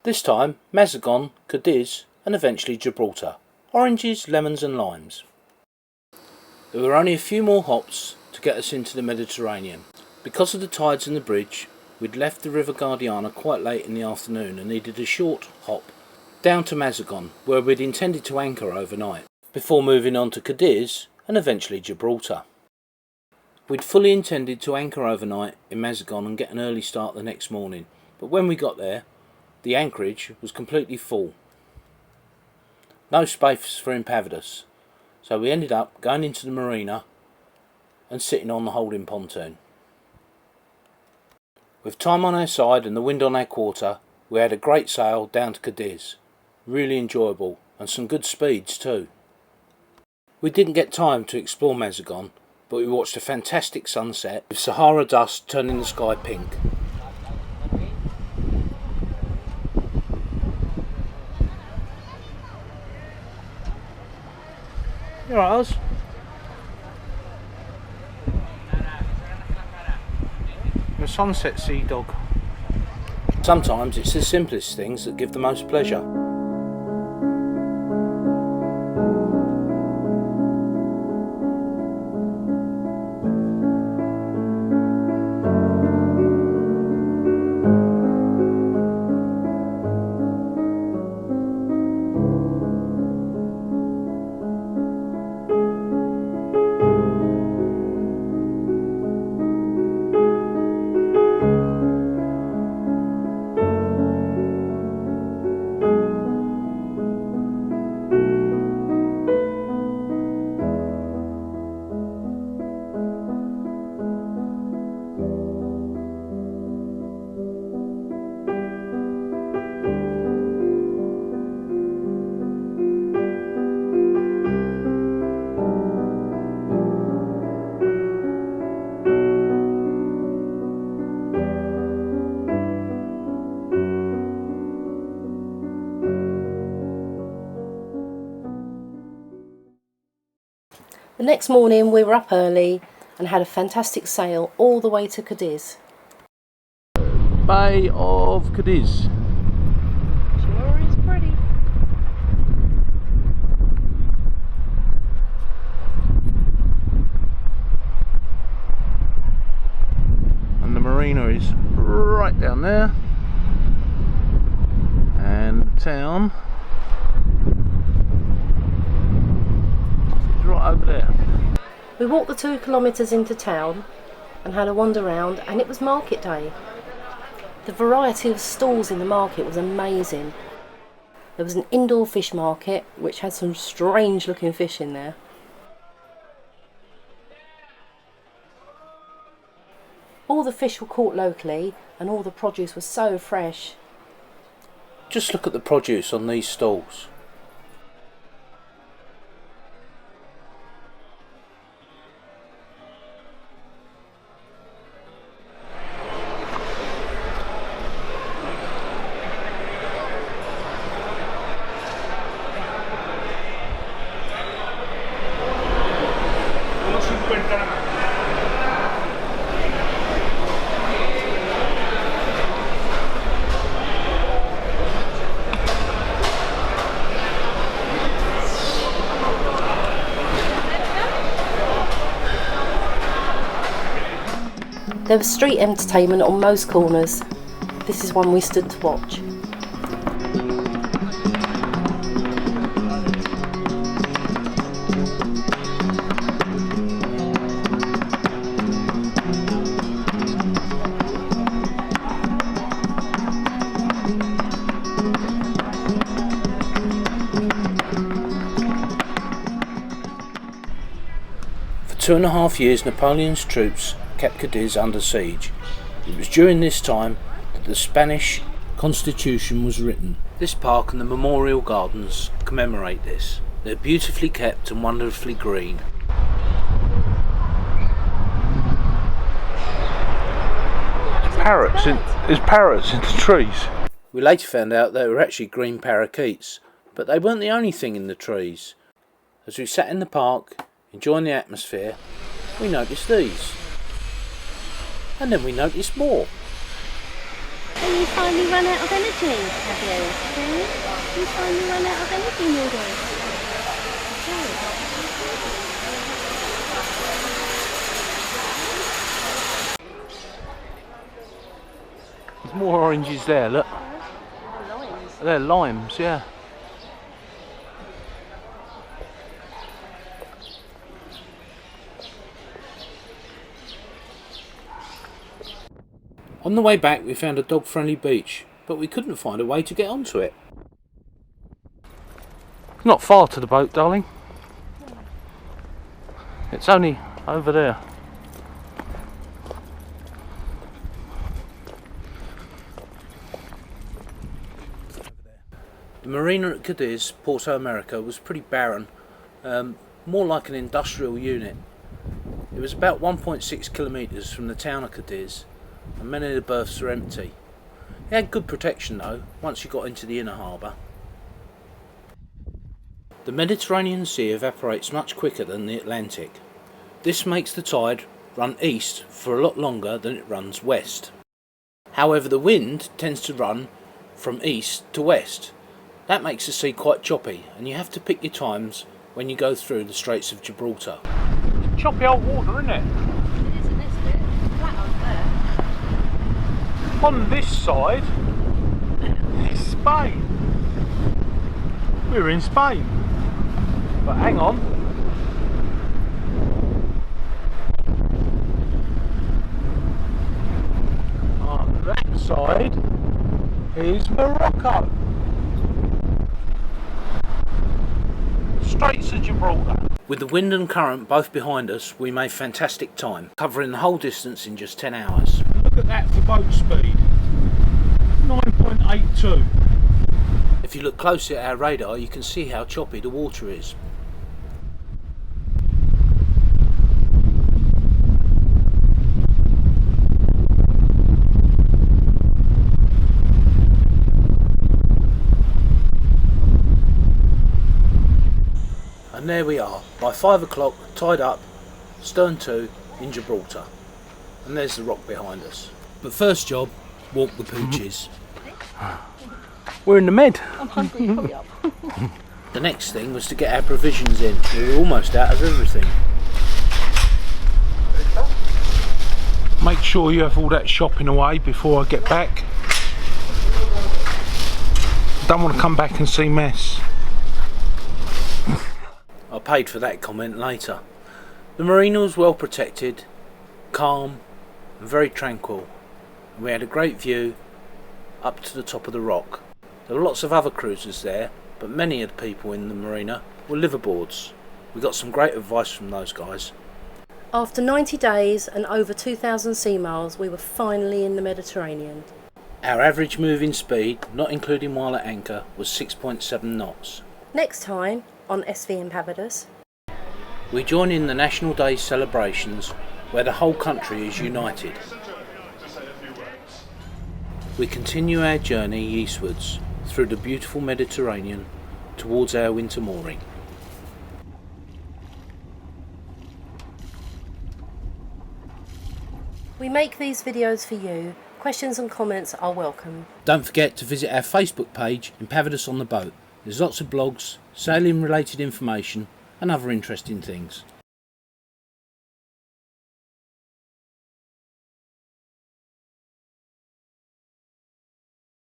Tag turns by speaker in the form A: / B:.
A: This time Mazagon, Cadiz and eventually Gibraltar. Oranges, lemons and limes. There were only a few more hops to get us into the Mediterranean. Because of the tides in the bridge, we'd left the River Guadiana quite late in the afternoon and needed a short hop down to Mazagon, where we'd intended to anchor overnight, before moving on to Cadiz and eventually Gibraltar. We'd fully intended to anchor overnight in Mazagon and get an early start the next morning, but when we got there, the anchorage was completely full. No space for Impavidus, so we ended up going into the marina and sitting on the holding pontoon. With time on our side and the wind on our quarter, we had a great sail down to Cadiz. Really enjoyable, and some good speeds too. We didn't get time to explore Mazagon, but we watched a fantastic sunset with Sahara dust turning the sky pink. You alright, Oz? You're a sunset sea dog. Sometimes it's the simplest things that give the most pleasure.
B: The next morning we were up early and had a fantastic sail all the way to Cadiz.
A: Bay of Cadiz.
B: Sure is pretty.
A: And the marina is right down there. And the town is right over there.
B: We walked the 2 kilometres into town and had a wander around, and it was market day. The variety of stalls in the market was amazing. There was an indoor fish market which had some strange looking fish in there. All the fish were caught locally and all the produce was so fresh.
A: Just look at the produce on these stalls.
B: There was street entertainment on most corners. This is one we stood to watch.
A: For 2.5 years Napoleon's troops kept Cadiz under siege. It was during this time that the Spanish Constitution was written. This park and the memorial gardens commemorate this. They're beautifully kept and wonderfully green. There's parrots in the trees. We later found out they were actually green parakeets, but they weren't the only thing in the trees. As we sat in the park, enjoying the atmosphere, we noticed these. And then we noticed more.
B: And you finally run out of energy, have you? Yeah? You finally run out of energy, noodles.
A: There's more oranges there, look.
B: Limes.
A: They're limes, yeah. On the way back we found a dog-friendly beach, but we couldn't find a way to get onto it. It's not far to the boat, darling. It's only over there. The marina at Cadiz, Porto America, was pretty barren, more like an industrial unit. It was about 1.6 kilometres from the town of Cadiz, and many of the berths were empty. It had good protection though, once you got into the inner harbour. The Mediterranean Sea evaporates much quicker than the Atlantic. This makes the tide run east for a lot longer than it runs west. However, the wind tends to run from east to west. That makes the sea quite choppy, and you have to pick your times when you go through the Straits of Gibraltar. It's choppy old water, isn't it?
B: It is in this bit. Flat on there.
A: On this side, it's Spain. We're in Spain. But hang on. On that side is Morocco. Straits of Gibraltar. With the wind and current both behind us, we made fantastic time, covering the whole distance in just 10 hours. Look at that for boat speed. 9.82. If you look closely at our radar, you can see how choppy the water is. And there we are, by 5 o'clock, tied up, stern to, in Gibraltar. And there's the rock behind us. But first job, walk the pooches. We're in the Med.
B: I'm hungry, hurry up.
A: The next thing was to get our provisions in. We were almost out of everything. Make sure you have all that shopping away before I get back. Don't want to come back and see mess. I paid for that comment later. The marina was well protected, calm and very tranquil. We had a great view up to the top of the rock. There were lots of other cruisers there, but many of the people in the marina were liveaboards. We got some great advice from those guys.
B: After 90 days and over 2,000 sea miles, we were finally in the Mediterranean.
A: Our average moving speed, not including while at anchor, was 6.7 knots.
B: Next time on SV Impavidus,
A: we join in the National Day celebrations where the whole country is united. We continue our journey eastwards through the beautiful Mediterranean towards our winter mooring.
B: we make these videos for you. Questions and comments are welcome.
A: Don't forget to visit our Facebook page, Impavidus on the Boat. There's lots of blogs, sailing related information and other interesting things.